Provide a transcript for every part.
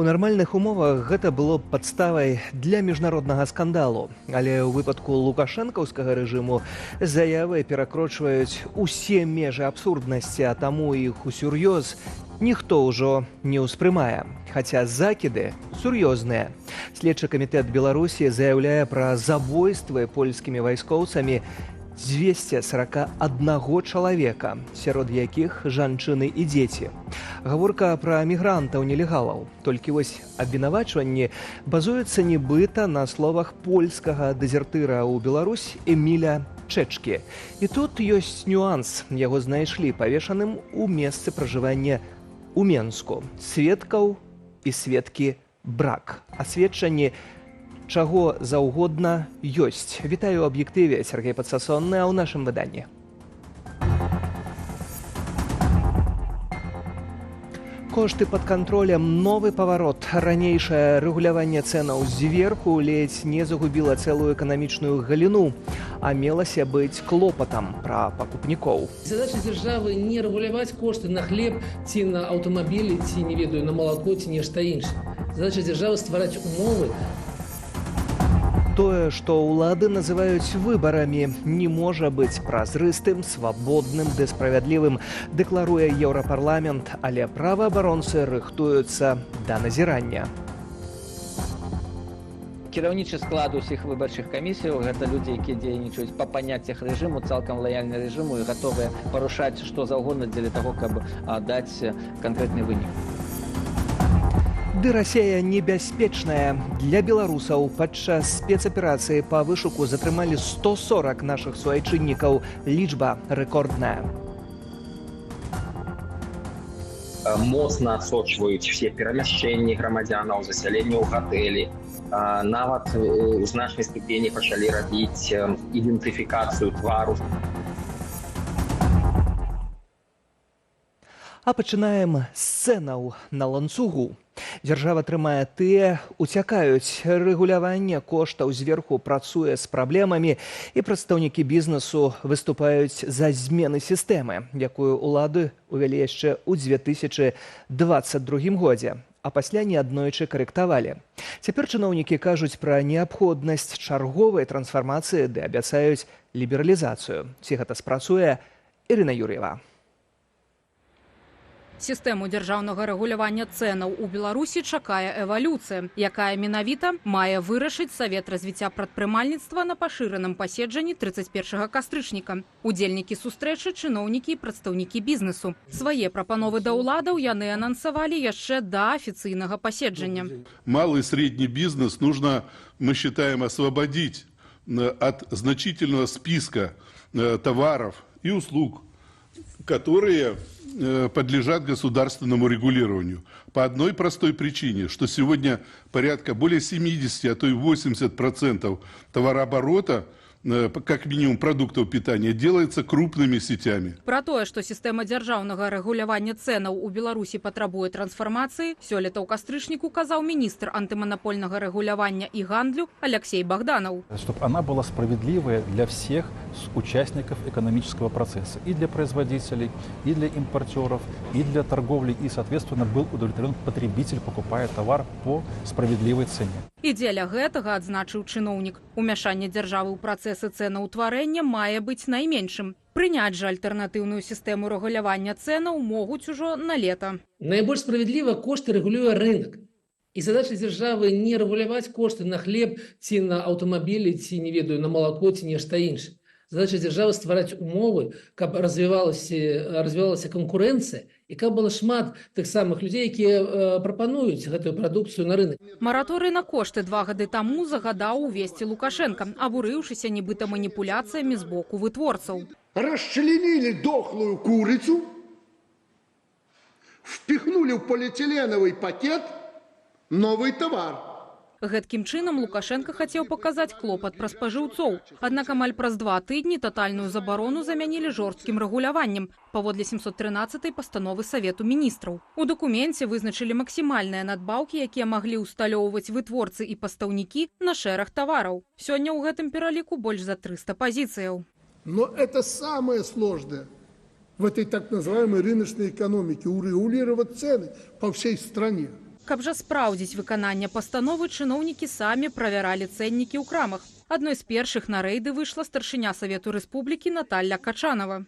У нармальных умовах гэта было б падставай для міжнароднага скандалу. Але ў выпадку лукашэнкаўскага рэжыму заявы перакрочваюць усе межы абсурднасці, а таму іх усур'ёз ніхто ўжо не ўспрымае. Хаця закіды сур'ёзныя. Следчы камітэт Беларусі заяўляе пра забойствы польскімі вайскоўцамі 241 чалавека, сярод якіх жанчыны і дзеці. Гаворка пра мігрантаў-нелегалаў. Толькі вось абвінавачванні базуюцца нібыта на словах польскага дэзертыра ў Беларусь Эміля Чэчкі. І тут ёсць нюанс. Яго знайшлі павешаным у месцы пражывання ў Менску. Сведкаў і сведкі брак. А сведчанні чаго заўгодна ёсць. Вітаю ў аб'ектыве, Сергей Падсасонны, а ў нашым выданні. Кошты пад кантролем, новы паварот. Ранейшае рэгуляванне цэнаў зверху ледзь не загубіла цэлую эканамічную галіну, а мелася быць клопатам пра пакупнікоў. Задача дзяржавы не рэгуляваць кошты на хлеб ці на аўтамабілі, ці, не ведаю, на малако, ці нешта іншае. Задача дзяржавы ствараць умовы. Тое, што ўлады называюць выбарамі, не можа быць празрыстым, свабодным ды справядлівым, дэкларуе Еўрапарламент, але праваабаронцы рыхтуюцца да назірання. Кіраўнічы склад усіх выбарчых камісіяў гэта людзі, якія дзейнічаюць па паняццях рэжыму, цалкам лаяльны рэжыму і гатовыя парушаць што заўгодна дзеля таго, каб даць канкрэтны вынік. Ды Расія небяспечная. Для беларусаў падчас спецаперацыі па вышуку затрымалі 140 нашых суайчыннікаў. Лічба рэкордная. Моцна адсочваюць все перамяшчэнні грамадзянаў, засяленне ў гатэлі. Нават у значнай ступені пачалі рабіць ідэнтыфікацыю твару. А пачынаем з цэнаў на ланцугу. Дзяржава трымае тыя, уцякаюць. Рэгуляванне коштаў зверху працуе з праблемамі, і прадстаўнікі бізнесу выступаюць за змены сістэмы, якую ўлады ўвялі яшчэ ў 2022 годзе, а пасля неаднойчы карэктавалі. Цяпер чыноўнікі кажуць пра неабходнасць чарговай трансфармацыі ды абяцаюць лібералізацыю. Ці гэта спрацуе? Ірына Юр'ева. Сістэму дзяржаўнага рэгулявання цэнаў у Беларусі чакае эвалюцыя, якая менавіта мае вырашыць Савет развіцця прадпрымальніцтва на пашыраным паседжанні 31 кастрычніка. Удзельнікі сустрэчы, чыноўнікі і прадстаўнікі бізнесу. Свае прапановы да ўладаў яны анансавалі яшчэ да афіцыйнага паседжання. Малый и средний бизнес нужно, мы считаем, освободить от значительного списка товаров и услуг, которые подлежат государственному регулированию. По одной простой причине, что сегодня порядка более 70, а то и 80% товарооборота, как минимум продуктов питания, делается крупными сетями. Пра тое, што сістэма дзяржаўнага рэгулявання цэнаў у Беларусі патрабуе трансфармацыі, сёлета ў кастрычніку казаў міністр антыманапольнага рэгулявання і гандлю Алексей Богданов. Чтобы она была справедливая для всех участников экономического процесса, и для производителей, и для импортеров, и для торговли, и, соответственно, был удовлетворен потребитель, покупая товар по справедливой цене. І дзеля гэтага, адзначыў чыноўнік, умяшанне дзяржавы ў працэсы цэнаўтварэння мае быць найменшым. Прыняць жа альтэрнатыўную сістэму рэгулявання цэнаў могуць ужо на лета. Найбольш справядліва кошты рэгулюе рынок. І задача дзяржавы не рэгуляваць кошты на хлеб ці на аўтамабілі, ці, не ведаю, на малако, ці нешта іншае. Задача дзяржавы ствараць умовы, каб развівалася канкурэнцыя і каб было шмат тых самых людзей, якія прапануюць гэтую прадукцыю на рынок. Мараторый на кошты 2 гады таму загадаў увесці Лукашенко, абурыўшыся нібыта маніпуляцыямі з боку вытворцаў. Расчленили дохлую курицу, впихнули в полиэтиленовый пакет новый товар. Гэткім чынам Лукашенко хацеў паказаць клопат пра спажыўцоў. Аднак амаль праз 2 тыдні татальную забарону замянілі жорсткім рэгуляваннем паводле 713 пастановы Савету міністраў. У дакуменце вызначылі максімальныя надбаўкі, якія маглі ўсталёўваць вытворцы і пастаўнікі на шэраг тавараў. Сёння ў гэтым пераліку больш за 300 пазіцыяў. Но это самое сложное в этой так называемой рыночной экономике – урегулировать цены по всей стране. Каб жа спраўдзіць выкананне пастановы, чыноўнікі самі правяралі цэннікі ў крамах. Адной з першых на рэйды выйшла старшыня Савету Рэспублікі Наталья Качанова.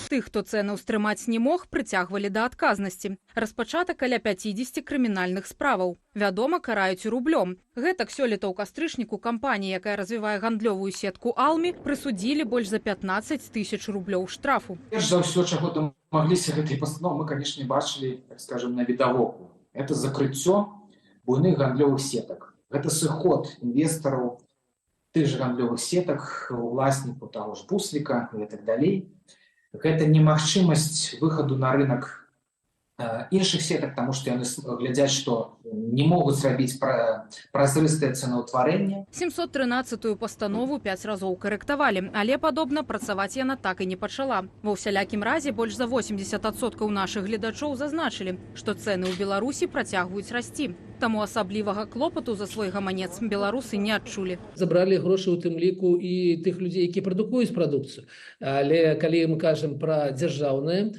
Тых, хто цэны ўстрымаць не мог, прыцягвалі да адказнасці. Распачата каля 50 крымінальных справаў. Вядома, караюць рублём. Гэтак сёлета ў кастрычніку кампаніі, якая развівае гандлёвую сетку «Алмі», прысудзілі больш за 15 тысяч рублёў штрафу. Перш за ўсё, чаго дамагліся гэтай пастановы, мы, канешне, бачылі, так скажем, навідавоку. Это закрыццё буйных гандлёвых сетак. Гэта сыход інвестараў тых же гандлёвых сетак, уласнікаў таго ж Бусліка і так далей. Гэта немагчымасць выхаду на рынок іншых сетак, таму што яны глядзяць, што не могуць зрабіць празрыстае цэнаўтварэнне. 713-ю пастанову 5 разоў карэктавалі, але, падобна, працаваць яна так і не пачала. Ва ўсялякім разе больш за 80% нашых гледачоў зазначылі, што цэны ў Беларусі працягваюць расці. Таму асаблівага клопату за свой гаманец беларусы не адчулі. Забралі грошы ў тым ліку і тых людзей, які прадукуюць прадукцыю. Але калі мы кажам пра дзяржаўныя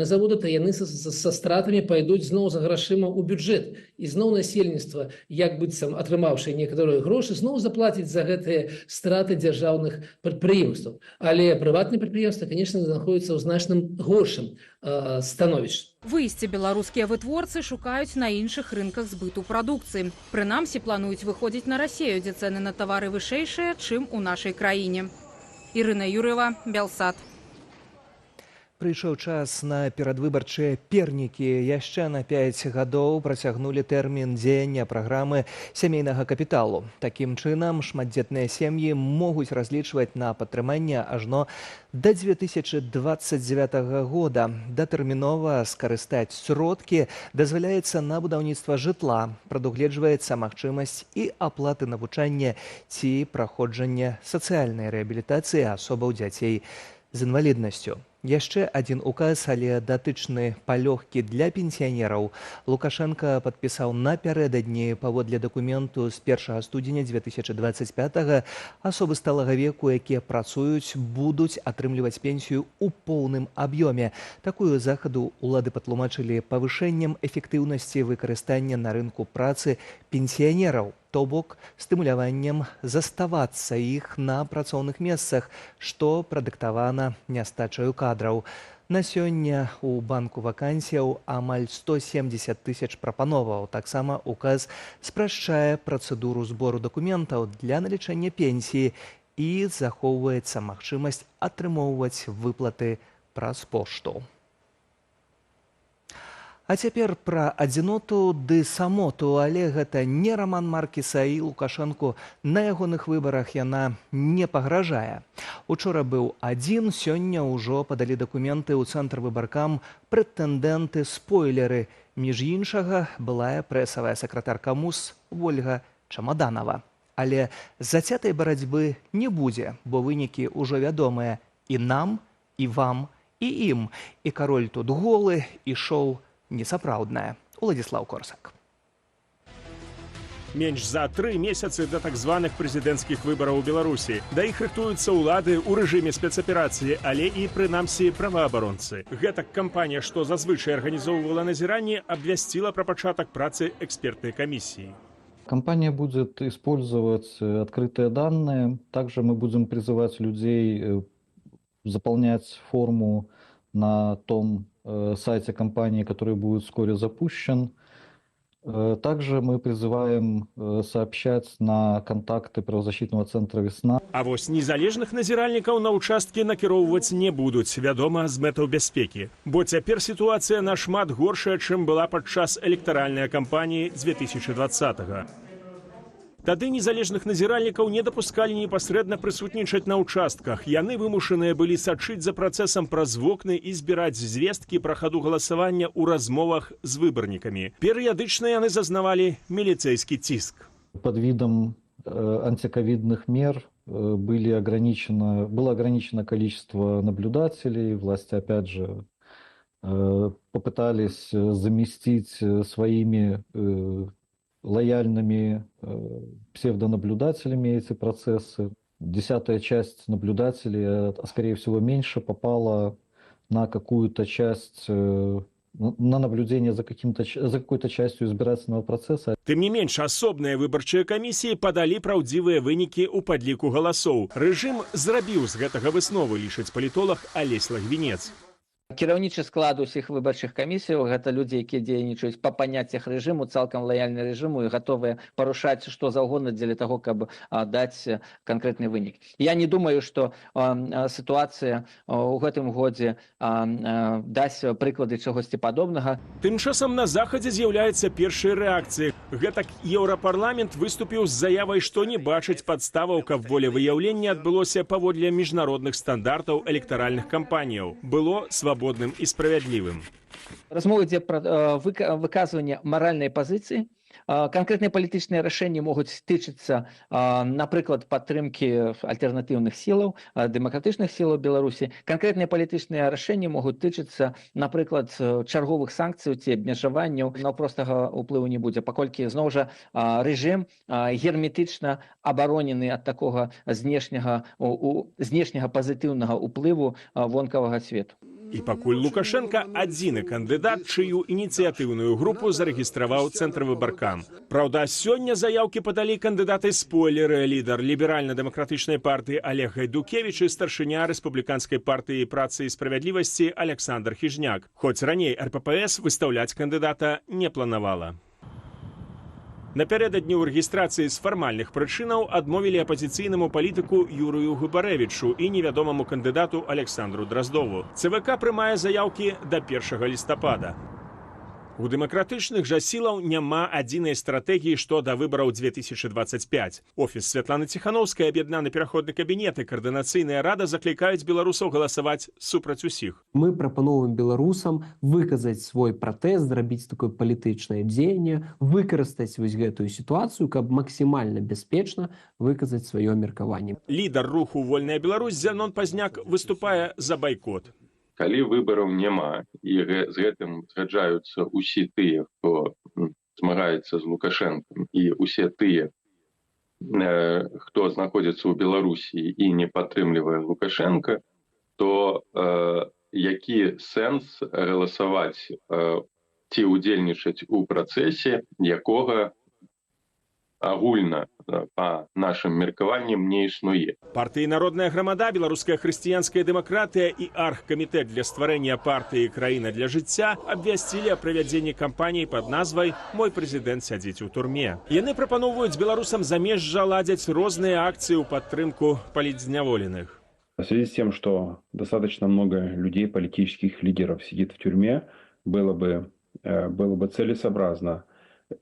заводы, то яны са стратамі пайдуць зноў за грашыма ў бюджэт. І зноў насельніцтва, як быццам атрымаўшы некаторыя грошы, зноў заплаціць за гэтыя страты дзяржаўных прадпрыемстваў. Але прыватныя прадпрыемствы, конечно, знаходзяцца ў значным горшым становішчы. Выйсце беларускія вытворцы шукаюць на іншых рынках збыту прадукцыі. Прынамсі плануюць выходзіць на Расею, дзе цэны на тавары вышэйшыя, чым у нашай краіне. Ірына Юрыева, Белсат. Прыйшоў час на перадвыбарчыя пернікі. Яшчэ на 5 гадоў працягнулі тэрмін дзеяння праграмы сямейнага капіталу. Такім чынам, шматдзетныя сем'і могуць разлічваць на падтрыманне ажно да 2029 года. Датэрмінова скарыстаць сродкі дазваляецца на будаўніцтва жытла. Прадугледжваецца магчымасць і аплаты навучання ці праходжання сацыяльнай рэабілітацыі асобаў дзяцей з інваліднасцю. Яшчэ адзін указ, але датычны палёгкі для пенсіянераў. Лукашенко падпісаў напярэдадні. Паводле дакументу з 1 студзеня 2025 асобы сталага веку, якія працуюць, будуць атрымліваць пенсію ў поўным аб'ёме. Такую захаду ўлады патлумачылі павышэннем эфектыўнасці выкарыстання на рынку працы пенсіянераў, то бок стымуляваннем заставацца іх на працоўных месцах, што прадыктавана нястачаю кадраў. На сёння у банку вакансіяў амаль 170 тысяч прапановаў. Таксама указ спрашчае працэдуру збору дакументаў для налічэння пенсіі і захоўваецца магчымасць атрымоўваць выплаты праз пошту. А цяпер пра адзіноту ды самоту, але гэта не раман Маркіса, і Лукашэнку на ягоных выбарах яна не пагражае. Учора быў адзін, сёння ўжо падалі дакументы ў цэнтр выбаркам прэтэндэнты-спойлеры. Між іншага, былая прэсавая сакратарка МУС Ольга Чамаданова. Але зацятай барацьбы не будзе, бо вынікі ўжо вядомыя і нам, і вам, і ім. І кароль тут голы, і шоу несапраўдная. Уладзіслаў Корсак. Менш за 3 месяцы да так званых прэзідэнцкіх выбараў у Беларусі. Да іх рыхтуюцца ўлады ў рэжыме спецаперацыі, але і, прынамсі, праваабаронцы. Гэтак кампанія, што зазвычай арганізоўвала назіранне, абвясціла пра пачатак працы экспертнай камісіі. Компания будет использовать открытые данные. Также мы будем призывать людей заполнять форму на том сайте компании, который будет вскоре запущен. Также мы призываем сообщать на контакты правозащитного центра «Весна». А вось незалежных назіральнікаў на ўчасткі накіроўваць не будуць, вядома, з мэтаў бяспекі. Бо цяпер сітуацыя нашмат горшая, чым была падчас электаральнай кампаніі 2020-го. Тады незалежных назіральнікаў не дапускалі непасрэдна прысутнічаць на ўчастках. Яны вымушаныя былі сачыць за працэсам праз вокны і збіраць звесткі пра хаду галасавання ў размовах з выбарнікамі. Перыядычна яны зазнавалі міліцэйскі ціск. Под видом антиковидных мер было ограничено количество наблюдателей. Власти, опять же, попытались заместить своими лояльными псевдонаблюдателями эти процессы. 10-я часть наблюдателей, а скорее всего меньше, попала на какую-то часть на наблюдение за какой-то частью избирательного процесса. Тым не менш, асобныя выбарчыя камісіі падалі праўдзівыя вынікі ў падліку галасоў. Рэжым зрабіў з гэтага высновы, лічыць палітолог Алесь Лагвінец. Кіраўнічы склад усіх выбарчых камісіяў гэта людзі, якія дзейнічаюць па паняццях рэжыму, цалкам лаяльны рэжыму і гатовыя парушаць што заўгодна дзеля таго, каб даць канкрэтны вынік. Я не думаю, што сітуацыя ў гэтым годзе дасць прыклады чагосьці падобнага. Тым часам на захадзе з'яўляецца першай рэакцыяй. Гэтак Еўрапарламент выступіў з заявай, што не бачыць падставаў, каб волевыяўленне адбылося паводле міжнародных стандартаў электаральных кампаніяў. Было свабодным і справядлівым. Размова ідзе пра выказванне маральнай пазіцыі. Конкретные палітычныя рашэнні могуць тычыцца, напрыклад, падтрымкі альтэрнатыўных сілаў, дэмакратычных сілаў Беларусі. Конкретныя палітычныя рашэнні могуць тычыцца, напрыклад, чарговых санкцый ці абмежаванняў, но простага ўплыву не будзе, паколькі зноў жа рэжым герметычна абаронены ад такога знешняга пазітыўнага ўплыву вонкавага свету. І пакуль Лукашенко адзіны кандыдат, чыю ініцыятыўную групу зарэгістраваў Цэнтр выбаркам. Праўда, сёння заяўкі падалі кандыдаты-спойлеры, лідар ліберальна-дэмакратычнай партыі Олег Гайдукевіч і старшыня рэспубліканскай партыі працы і справядлівасці Александр Хіжняк. Хоць раней РППС выстаўляць кандыдата не планавала. Напярэдадні ў рэгістрацыі з фармальных прычынаў адмовілі апазіцыйнаму палітыку Юрыю Губарэвічу і невядомаму кандыдату Александру Драздову. ЦВК прымае заяўкі да 1 лістапада. У дэмакратычных жа сілаў няма адзінай стратэгіі што да выбараў 2025. Офіс Святланы Ціхановскай, аб'яднаны пераходны кабінет і каардынацыйная рада заклікаюць беларусаў галасаваць супраць усіх. Мы прапановваем беларусам выказаць свой пратэст, зрабіць такое палітычнае дзеянне, выкарыстаць вось гэтую сітуацыю, каб максімальна бяспечна выказаць сваё меркаванне. Лідар руху «Вольная Беларусь» Зянон Пазняк выступае за байкот. Калі выбараў няма і з гэтым згаджаюцца ўсе тыя, хто змагаецца з Лукашэнкам, і ўсе тыя, хто знаходзіцца ў Беларусі і не падтрымлівае Лукашенка, то які сэнс галасаваць ці ўдзельнічаць у працэсе, якога агульна па нашым меркаванням не існуе. Партыі «Народная грамада», беларуская хрысціянская дэмакратыя і аргкамітэт для стварэння партыі «Краіна для жыцця» абвясцілі о правядзенні кампаніі пад назвай «Мой прэзідэнт сядзіць у турме». Яны прапаноўваюць беларусам замежжа ладзяць розныя акцыі ў падтрымку палітзняволеных. В связи с тем, что достаточно много людей, политических лидеров сидит в тюрьме, было бы целесообразно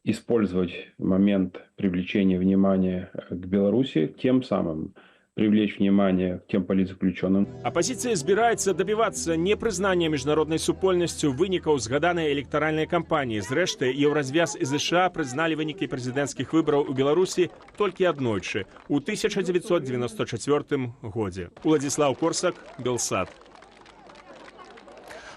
использовать момент привлечения внимания к Беларуси, тем самым привлечь внимание к тем политзаключенным. Апозіцыя збіраецца дабівацца непрызнання міжнароднай супольнасцю вынікаў згаданай электаральнай кампаніі. Зрэшты, Еўразвяз і ЗША прызналі вынікі прэзідэнцкіх выбараў у Беларусі толькі аднойчы, у 1994 годзе. Уладзіслаў Корсак, Белсад.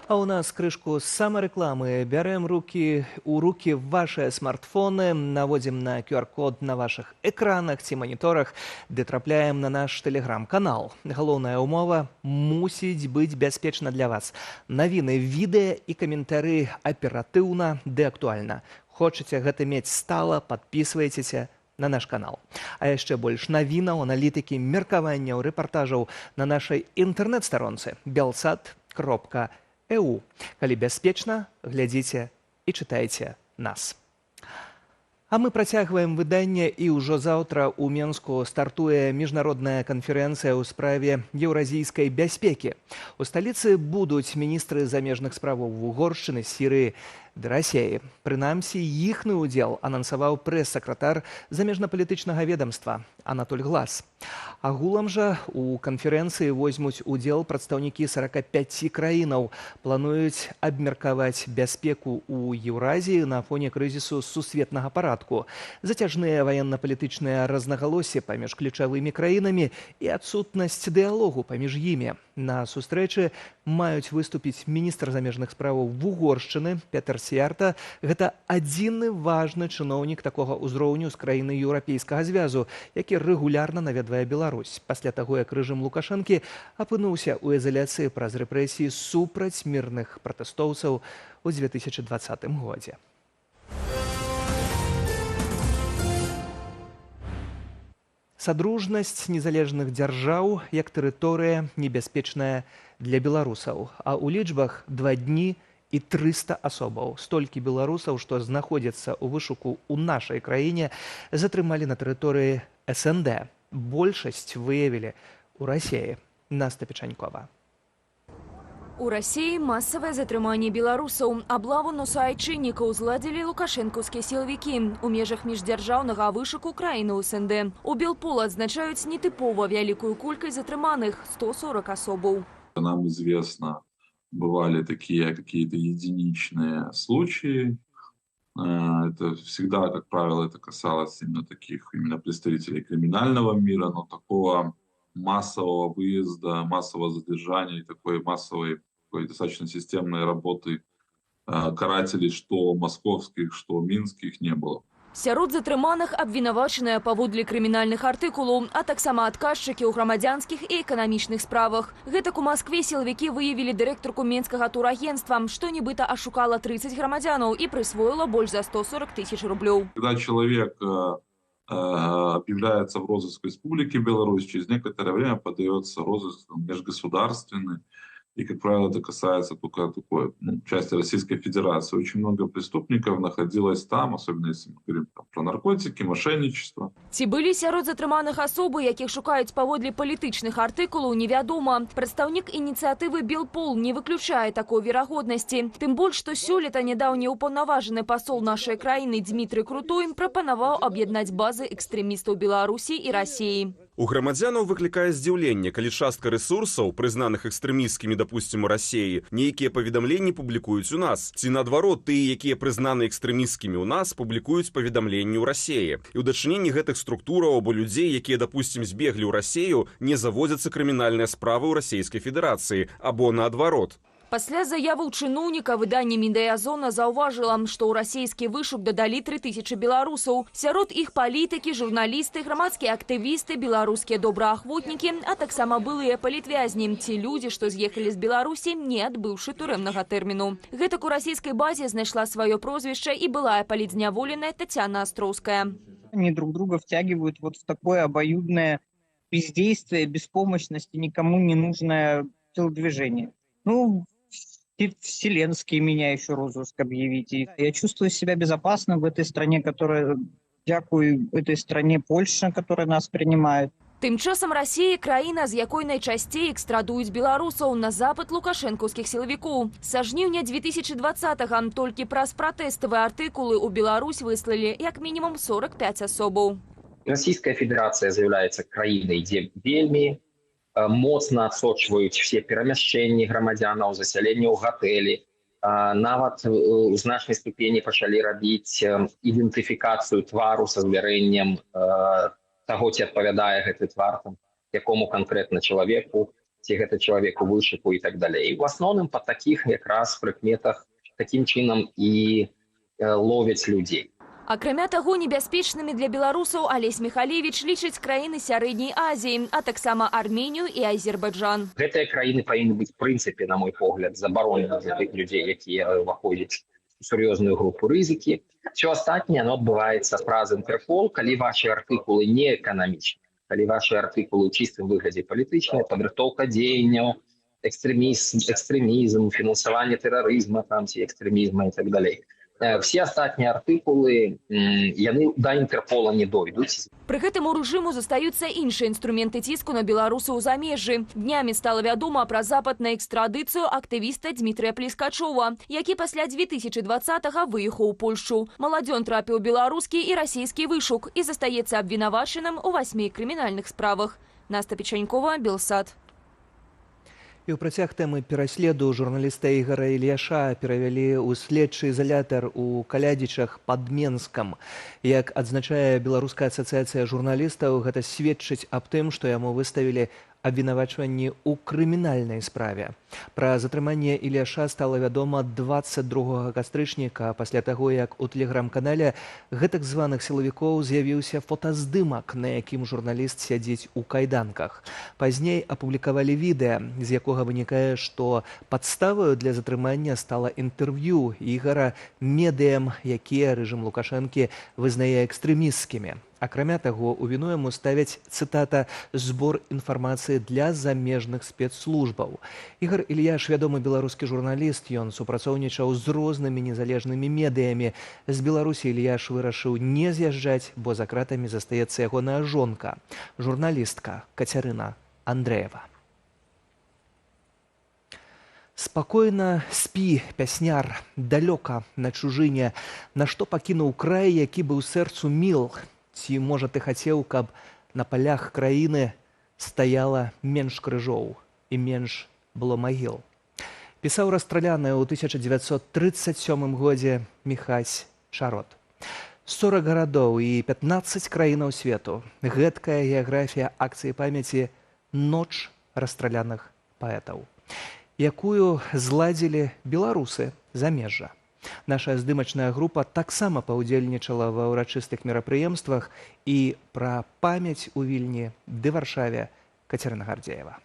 А у нас крышку саморекламы. Берем у руки ваши смартфоны, наводим на QR-код на ваших экранах ці мониторах, ды трапляем на наш телеграм-канал. Галоўная умова мусіць быць бяспечна для вас. Навіны, відэа і каментары аператыўна ды актуальна. Хочаце гэта мець стала, подписывайтеся на наш канал. А яшчэ больш навінаў, аналітыкі, меркаванняў, рэпартажаў на нашай інтэрнэт-старонцы belsat.eu. Калі бяспечна, глядзіце і чытайце нас. А мы працягваем выданне, і ўжо заўтра ў Менску стартуе міжнародная канферэнцыя ў справе еўразійскай бяспекі. У сталіцы будуць міністры замежных справаў Угоршчыны, Сірыі ды Расіі. Прынамсі, іхны ўдзел анансаваў прэс-сакратар замежнапалітычнага ведамства Анатоль Глас. Агулам жа у канферэнцыі возьмуць удзел прадстаўнікі 45 краінаў. Плануюць абмеркаваць бяспеку ў Еўразіі на фоне крызісу сусветнага парадку, зацяжныя ваенна-палітычныя рознагалоссі паміж ключавымі краінамі і адсутнасць дыялогу паміж імі. На сустрэчы маюць выступіць міністр замежных справаў Угоршчыны Петер Сіярта – гэта адзіны важны чыноўнік такога ўзроўню з краіны Еўрапейскага звязу, які рэгулярна наведвае Беларусь. Пасля таго, як рэжым Лукашэнкі апынуўся ў изоляцыі праз рэпрэсіі супраць мірных пратэстоўцаў у 2020 годзе. Садружнасць незалежных дзяржаў як тэрыторыя небяспечная для беларусаў, а ў лічбах 2 дні і 300 асобаў. Столькі беларусаў, што знаходзяцца ў вышуку ў нашай краіне, затрымалі на тэрыторыі СНД. Большасць выявілі ў Расіі. Наста Печанькова. У России массовое затрыманне беларусаў. Аблаву на суайчыннікаў зладзілі лукашэнкаўскія сілавікі у межах міждзяржаўнага вышуку краіны СНД. У Белпол адзначаюць нетыпова вялікую колькасць затрыманых – 140 особаў. Нам известно, бывали такие какие-то единичные случаи. Это всегда, как правило, это касалось именно представителей криминального мира, но такого массового выезда, массового задержания и такой массовой, достаточно системной работы карателей, что московских, что минских, не было. Сярод затрыманых абвінавачаныя паводле крымінальных артыкулаў, а таксама адказчыкі ў грамадзянскіх і эканамічных справах. Гэтак у Маскве сілавікі выявілі дырэктарку менскага турагентства, што нібыта ашукала 30 грамадзянаў і прысвоіла больш за 140 тысяч рублёў. Когда человек объявляется в розыск Республики Беларусь, через некоторое время подается розыск межгосударственный. И, как правило, это касается только такой части Российской Федерации. Очень много преступников находилось там, особенно если мы говорим про наркотики, мошенничество. Ці былі сярод затрыманых асобы, якіх шукаюць паводле палітычных артыкулаў, невядома. Прадстаўнік ініцыятывы Белпол не выключае такой верагоднасці. Тым больш, што сёлета нядаўні ўпаўнаважаны пасол нашай краіны Дмітрый Крутой прапанаваў аб'яднаць базы экстрэмістаў Беларусі і Расіі. У грамадзянаў выклікае здзіўленне, калі частка рэсурсаў, прызнаных экстрэмісцкімі, допустим, у Расіі, нейкія паведамленні публікуюць у нас. Ці наадварот, тыя, якія прызнаны экстрэмісцкімі у нас, публікуюць паведамленні ў Расіі. І ў дачыненні гэтых структураў або людзей, якія, допустим, збеглі ў Расію, не заводзяцца крымінальныя справы ў Расійскай Федэрацыі, або наадварот. Пасля заяваў чыноўніка выданне «Медыязона» заўважыла, што ў расійскі вышук дадалі 3000 беларусаў. Сярод іх палітыкі, журналісты, грамадскія актывісты, беларускія добраахвотнікі, а таксама былыя палітвязні, ці людзі, што з'ехалі з Беларусі, не адбыўшы турэмнага тэрміну. Гэтак у расійскай базе знайшла сваё прозвішча і былая палітзняволеная Татьяна Островская. Они друг друга втягивают вот в такое обоюдное бездействие, беспомощность и никому не нужное телодвижение. Вселенский меня еще розыск объявить. Я чувствую себя безопасно в этой стране, которая, дякую этой стране Польша, которая нас принимает. Тым часам Расія – краіна, з якой найчасцей экстрадуюць беларусаў на запад лукашэнкаўскіх сілавікоў. Са жніўня 2020-го толькі праз пратэставыя артыкулы ў Беларусь выслалі як мінімум 45 асобаў. Российская Федерация является краиной, где вельми моцна адсочваюць все перамяшчэнні грамадзянаў, засяленне ў гатэлі. Нават у значнай ступені пачалі рабіць ідэнтыфікацыю твару са звярэннем таго, ці адпавядае гэты твар якому канкрэтна чалавеку, ці гэта чалавеку вышуку і так далей. У асноўным па такіх якраз прыкметах такім чынам і ловяць людзей. Акрамя таго, небяспечнымі для беларусаў Алесь Михалевич лічыць краіны Сярэдняй Азіі, а таксама Арменію і Азербайджан. Гэтыя краіны павінны быць, в прынцыпе, на мой погляд, забаронены для тых людзей, якія ўваходзяць у сур'ёзную групу рызыкі. Все астатняе адбываецца праз Інтэрпол, калі ваши артыкулы не эканамічныя, калі ваши артыкулы ў чыстым выглядзе палітычныя, падрыхтоўка дзеянняў, экстрэмізм, фінансаванне тэрарызма, ці экстрэмізма і так далей. Все астатнія артыкулы, яны да Інтэрпола не дойдуць. Пры гэтым у рэжыму застаюцца іншыя інструменты ціску на беларусаў у замежжы. Днямі стала вядома пра запад на экстрадыцыю актывіста Дмітрыя Плескачова, які пасля 2020-го выехаў у Польшчу. Маладзён трапіў беларускі і расійскі вышук і застаецца абвінавачаным у 8 крымінальных справах. Наста Печанькова, Белсат. І ў працяг тэмы пераследу журналіста Ігара Ільяша перавялі ў следчы ізалятар у Калядзічах пад Менскам. Як адзначае Беларуская асацыяцыя журналістаў, гэта сведчыць аб тым, што яму выставілі абвінавачванні ў крымінальнай справе. Пра затрыманне Ільяша стала вядома 22 кастрычніка пасля таго, як у тэлеграм-канале гэтак званых сілавікоў з'явіўся фотаздымак, на якім журналіст сядзіць у кайданках. Пазней апублікавалі відэа, з якога вынікае, што падставаю для затрымання стала інтэрв'ю Ігара медыям, якія рэжым Лукашэнкі вызнае экстрэмісцкімі. Акрамя таго, у віну яму ставяць, цытата, «збор інфармацыі для замежных спецслужбаў». Ігар Ільяш вядомы беларускі журналіст, ён супрацоўнічаў з рознымі незалежнымі медыямі. З Беларусі Ільяш вырашыў не з'язджаць, бо за кратамі застаецца ягоная жонка, журналістка Кацярына Андрэева. Спакойна спі, пясняр, далёка на чужыне, на што пакінуў край, які быў сэрцу міл. Ці, можа, ты хацеў, каб на палях краіны стаяла менш крыжоў і менш было магіл. Пісаў расстраляны ў 1937 годзе Міхась Чарот. 40 гарадоў і 15 краінаў свету. Гэткая геаграфія акцыі памяці «Ноч расстраляных паэтаў», якую зладзілі беларусы замежжа. Наша здымачная група таксама паўдзельнічала ва ўрачыстых мерапрыемствах, і пра памяць у Вільні ды Варшаве Кацярына Гардзеева.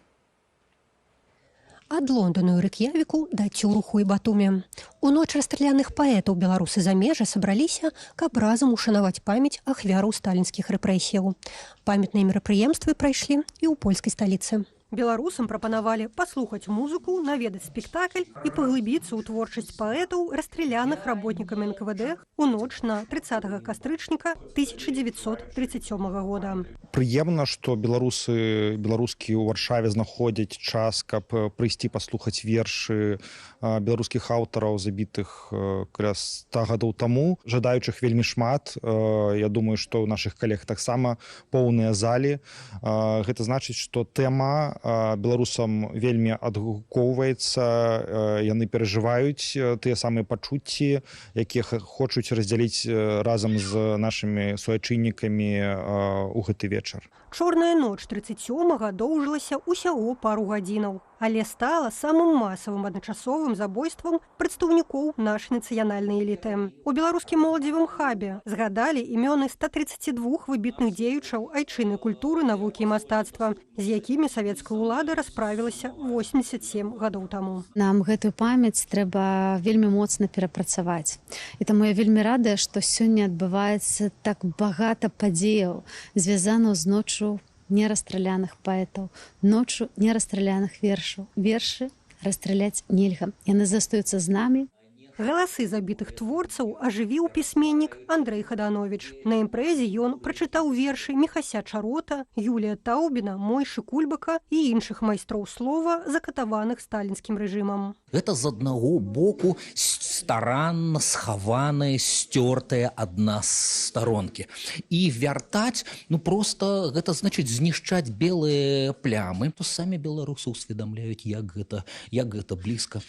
Ад Лондону і Рэк'явіку да Цюруху і Батумі. У ноч расстраляных паэтаў беларусы замежжа сабраліся, каб разам ушанаваць памяць ахвяраў сталінскіх рэпрэсіяў. Памятныя мерапрыемствы прайшлі і ў польскай сталіцы. Беларусам прапанавалі паслухаць музыку, наведаць спектакль і паглыбіцца ў творчасць паэтаў, расстраляных работнікамі НКВД у ноч на 30 кастрычніка 1937 года. Прыемна, што беларускі ў Варшаве знаходзяць час, каб прыйсці паслухаць вершы беларускіх аўтараў, забітых каля 100 гадоў таму. Жадаючых вельмі шмат. Я думаю, што ў нашых калег таксама поўныя залі. Гэта значыць, што тэма беларусам вельмі адгукоўваецца, яны перажываюць тыя самыя пачуцці, якія хочуць раздзяліць разам з нашымі суайчыннікамі ў гэты вечар. Чорная ноч 37-га доўжылася ўсяго пару гадзінаў, але стала самым масавым адначасовым забойствам прадстаўнікоў нашай нацыянальнай эліты. У беларускім моладзевым хабе згадалі імёны 132 выбітных дзеючаў айчыннай культуры, навукі і мастацтва, з якімі савецкая ўлада расправілася 87 гадоў таму. Нам гэтую памяць трэба вельмі моцна перапрацаваць. І таму я вельмі радая, што сёння адбываецца так багата падзеяў, звязаных з ноччу нерастраляных паэтаў, ноччу нерастраляных вершаў. Вершы расстраляць нельга. Яны застаюцца з намі. Галасы забітых творцаў ажывіў пісьменнік Андрэй Хадановіч. На імпрэзе ён прачытаў вершы Міхася Чарота, Юлія Таўбіна, Мойшы Кульбака і іншых майстроў слова, закатаваных сталінскім рэжымам. Гэта з аднаго боку старанна схаваныя, сцёртыя ад нас старонкі. І вяртаць, проста гэта значыць знішчаць белыя плямы. То самі беларусы ўсведамляюць, як гэта блізка.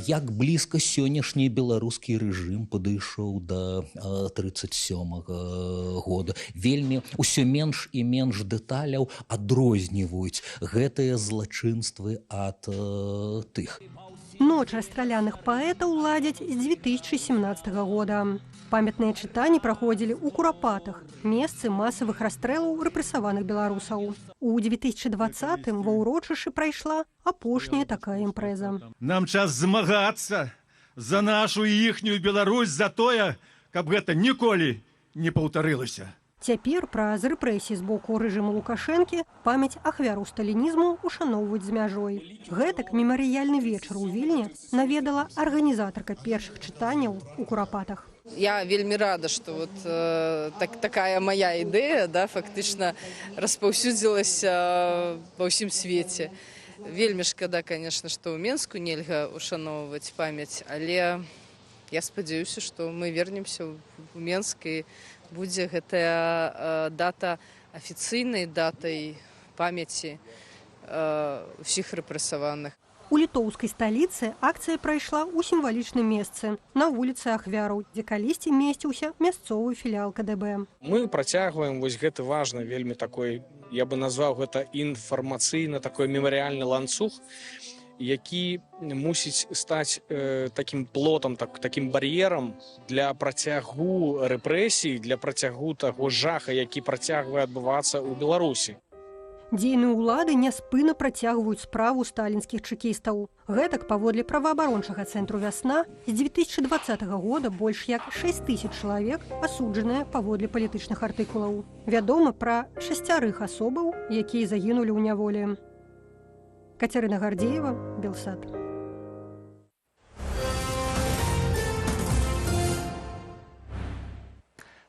Як блізка сённяшні беларускі рэжым падышоў да 37-го года. Вельмі ўсё менш і менш дэталяў адрозніваюць гэтыя злачынствы ад тых. Ноч расстраляных паэтаў ладзяць з 2017 года. Памятныя чытанні праходзілі ў Курапатах, месцы масавых расстрэлаў рэпрэсаваных беларусаў. У 2020-м ва ўрочышы прайшла апошняя такая імпрэза. Нам час змагацца за нашу і іхнюю Беларусь, за тое, каб гэта ніколі не паўтарылася. Цяпер праз рэпрэсіі з боку рэжыму Лукашэнкі памяць ахвяраў сталінізму ушаноўваюць з мяжой. Гэтак мемарыяльны вечар у Вільні наведала арганізатарка першых чытанняў у Курапатах. Я вельмі рада, што такая моя ідэя фактычна распаўсюдзілася ва ўсім свеце. Вельмі шкада, конечно, што ў Менску нельга ушаноўваць памяць, але я спадзяюся, што мы вернемся ў Менск і будзе гэтая дата афіцыйнай датай памяці ўсіх рэпрэсаваных. У літоўскай сталіцы акцыя прайшла ў сімвалічным месцы на вуліцы Ахвяраў, дзе калісьці месціўся мясцовы філіал КДБ. Мы працягваем вось гэты важны, вельмі такой, я бы назваў гэта інфармацыйна такой мемарыяльны ланцуг, які мусіць стаць такім плотам, такім бар'ерам для працягу рэпрэсій, для працягу таго жаха, які працягвае адбывацца ў Беларусі. Дзейныя ўлады няспынна працягваюць справу сталінскіх чэкістаў. Гэтак, паводле праваабарончага цэнтру «Вясна», з 2020 года больш як 6000 чалавек асуджаныя паводле палітычных артыкулаў. Вядома пра 6 асобаў, якія загінулі ў няволі. Кацярына Гардзеева, Белсат.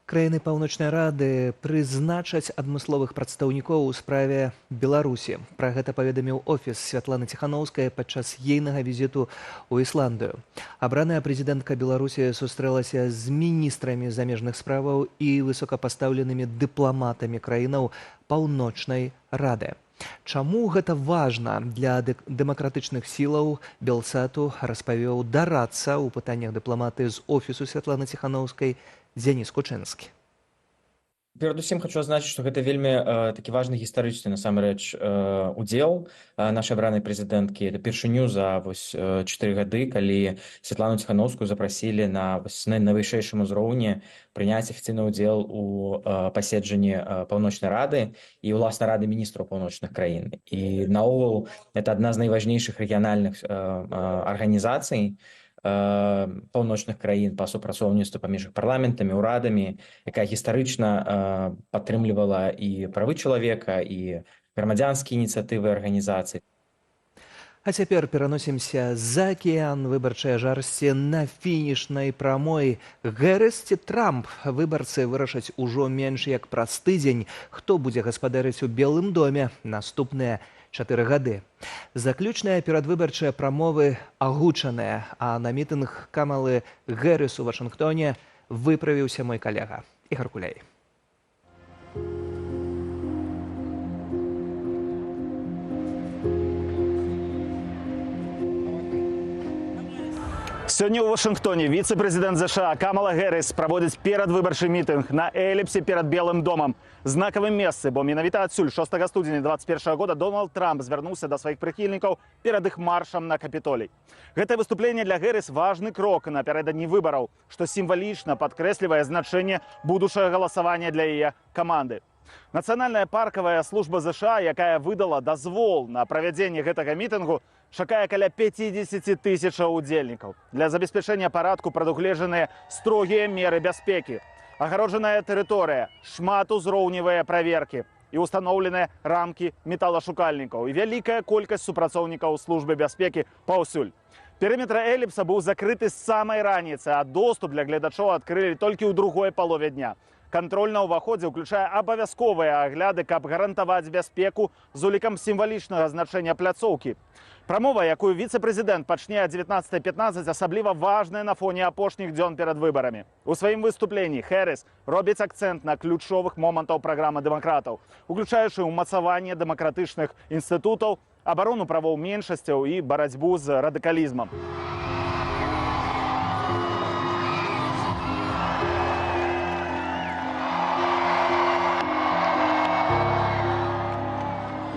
Краіны Паўночнай Рады прызначаць адмысловых прадстаўнікоў у справе Беларусі. Пра гэта паведаміў офіс Святланы Ціханаўскай падчас ейнага візіту ў Ісландыю. Абраная прэзідэнтка Беларусі сустрэлася з міністрамі замежных справаў і высокапастаўленымі дыпламатамі краінаў Паўночнай Рады. Чаму гэта важна для дэмакратычных сілаў Белсату, распавёў дарадца ў пытаннях дыпламаты з офісу Святланы Ціханаўскай Дзяніс Кучынскі. Перадусім хочу адзначыць, што гэта вельмі такі важны гістарычны насамрэч удзел нашай абранай прэзідэнткі. Это першыню за 4 гады, калі Святлану Ціханаўскую запрасілі на найвышэйшым узроўні прыняць афіцыйны ўдзел у паседжанні Паўночнай Рады і ўласна Рады міністраў паўночных краін. І наогул это адна з найважнейшых рэгіянальных арганізацый паўночных краін па супрацоўніцтву паміж іх парламентамі, урадамі, якая гістарычна падтрымлівала і правы чалавека, і грамадзянскія ініцыятывы арганізацый. А цяпер пераносімся за акіян выбарчай жарсці на фінішнай прамой. Гэрыс ці Трамп? Выбарцы вырашаць ужо менш як праз тыдзень, хто будзе гаспадарыць у Белым доме наступныя 4 гады. Заключныя перадвыбарчыя прамовы агучаныя, а на мітынг Камалы Гэрыс у Вашынгтоне выправіўся мой калега Ігор Куляй. Сёння ў Вашынгтоне віцэ-прэзідэнт ЗША Камала Гэрыс праводзіць перадвыбарчы мітынг на эліпсе перад Белым домам. Знакавым месцы, бо менавіта адсюль 6 студзеня 2021 года Дональд Трамп звярнуўся да сваіх прыхільнікаў перад іх маршам на Капітолій. Гэтае выступленне для Гэрыс важны крок напярэдадні выбараў, што сімвалічна падкрэслівае значэнне будучага галасавання для яе каманды. Нацыянальная паркавая служба ЗША, якая выдала дазвол на правядзенне гэтага мітынгу, чакае каля 50 000 удзельнікаў. Для забеспячэння парадку прадугледжаныя строгія меры бяспекі. Агароджаная тэрыторыя, шматузроўневыя праверкі і устаноўленыя рамкі металашукальнікаў і вялікая колькасць супрацоўнікаў службы бяспекі паўсюль. Перыметр эліпса быў закрыты з самай раніцы, а доступ для гледачоў адкрылі толькі ў другой палове дня. Кантроль на ўваходзе ўключае абавязковыя агляды, каб гарантаваць бяспеку з улікам сімвалічнага значэння пляцоўкі. Прамова, якую віцэ-прэзідэнт пачне о 19:15, асабліва важная на фоне апошніх дзён перад выбарамі. У сваім выступленні Гэрыс робіць акцэнт на ключовых момантаў праграмы дэмакратаў, уключаючы ўмацаванне дэмакратычных інстытутаў, абарону правоў меншасцяў і барацьбу з радыкалізмам.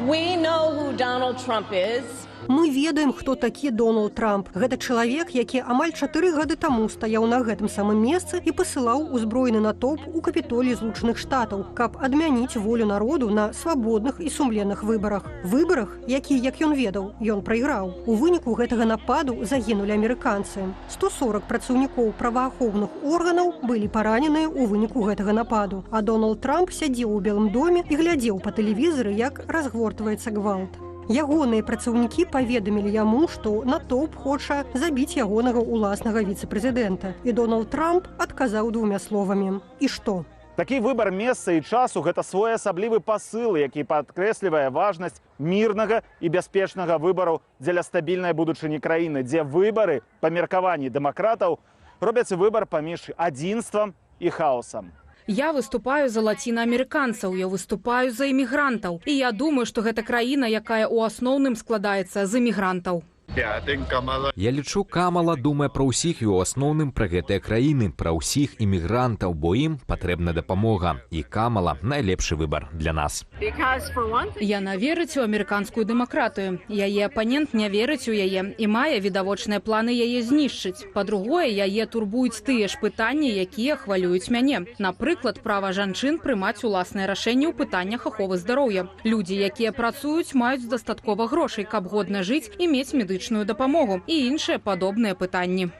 We know who Donald Trump is. Мы ведаем, хто такі Дональд Трамп. Гэта чалавек, які амаль 4 гады таму стаяў на гэтым самым месцы і пасылаў узброены натоўп у Капітолій Злучаных Штатаў, каб адмяніць волю народу на свабодных і сумленных выбарах. Выбарах, які, як ён ведаў, ён прайграў. У выніку гэтага нападу загінулі амерыканцы. 140 працаўнікоў праваахоўных органаў былі параненыя ў выніку гэтага нападу. А Дональд Трамп сядзеў у Белым доме і глядзеў па тэлевізары, як разгортваецца гвалт. Ягоныя працаўнікі паведамілі яму, што натоўп хоча забіць ягонага ўласнага віцэ-прэзідэнта. І Дональд Трамп адказаў 2 словамі. І што? Такі выбар месца і часу – гэта своеасаблівы пасыл, які падкрэслівае важнасць мірнага і бяспечнага выбару дзеля стабільнай будучыні краіны, дзе выбары, па меркаванні дэмакратаў, робяць выбар паміж адзінствам і хаосам. Я выступаю за лацінаамерыканцаў, я выступаю за імігрантаў. І я думаю, што гэта краіна, якая ў асноўным складаецца з імігрантаў. Я лічу, Камала думае пра ўсіх і ў асноўным пра гэтыя краіны, пра ўсіх імігрантаў, бо ім патрэбна дапамога. І Камала найлепшы выбар для нас. Яна верыць у амерыканскую дэмакратыю. Яе апанент не верыць у яе і мае відавочныя планы яе знішчыць. Па-другое, яе турбуюць тыя ж пытанні, якія хвалююць мяне. Напрыклад, права жанчын прымаць уласныя рашэнні ў пытаннях аховы здароўя. Людзі, якія працуюць, маюць дастаткова грошай, каб годна жыць і мець медычную дапамогу і іншыя падобныя пытанні.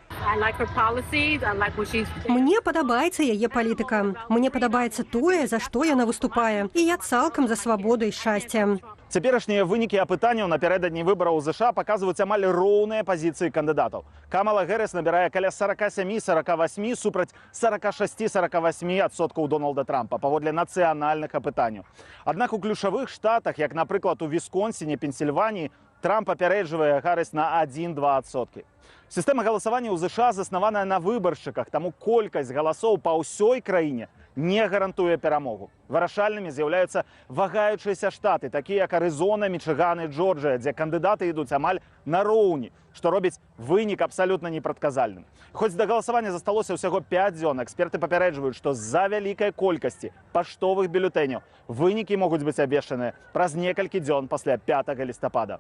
Мне падабаецца яе палітыка. Мне падабаецца тое, за што яна выступае. І я цалкам за свабоду і шчасце. Цяперашнія вынікі апытанняў напярэдадні выбараў у ЗША паказваюць амаль роўныя пазіцыі кандыдатаў. Камала Гэрыс набірае каля 47-48 супраць 46-48% Дональда Трампа паводле нацыянальных апытанняў. Аднак у ключавых штатах, як, напрыклад, у Вісконсіне, Пенсільваніі, Трамп апярэджвае Гаррыс на 1-2%. Сістэма галасавання ў ЗША заснаваная на выбаршчыках, таму колькасць галасоў па ўсёй краіне не гарантуе перамогу. Вырашальнымі з'яўляюцца вагаючыя штаты, такія як Арызона, Мічыган і Джорджыя, дзе кандыдаты ідуць амаль нароўні, што робіць вынік абсалютна непрадказальным. Хоць да галасавання засталося ўсяго 5 дзён, эксперты папярэджваюць, што з-за вялікай колькасці паштовых бюлетэняў вынікі могуць быць абвешчаныя праз некалькі дзён пасля 5 лістапада.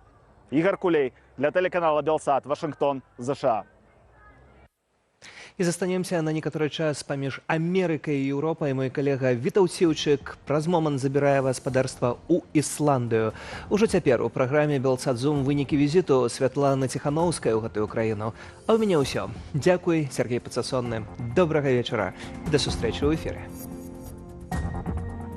Игорь Кулей для телеканала Белсат, Вашингтон, США. І застанемся на некаторы час паміж Амерыкай і Еўропай. Мой калега Вітаў Ціўчык праз момант забірае гаспадарства ў Ісландыю. Ужо цяпер у праграме Белсат Зум вынікі візіту Святланы Ціханаўскай у гэтую краіну. А ў мяне ўсё. Дзякуй, Сергей Пацасонны. Добрага вечара. Да сустрэчы ў эфіры.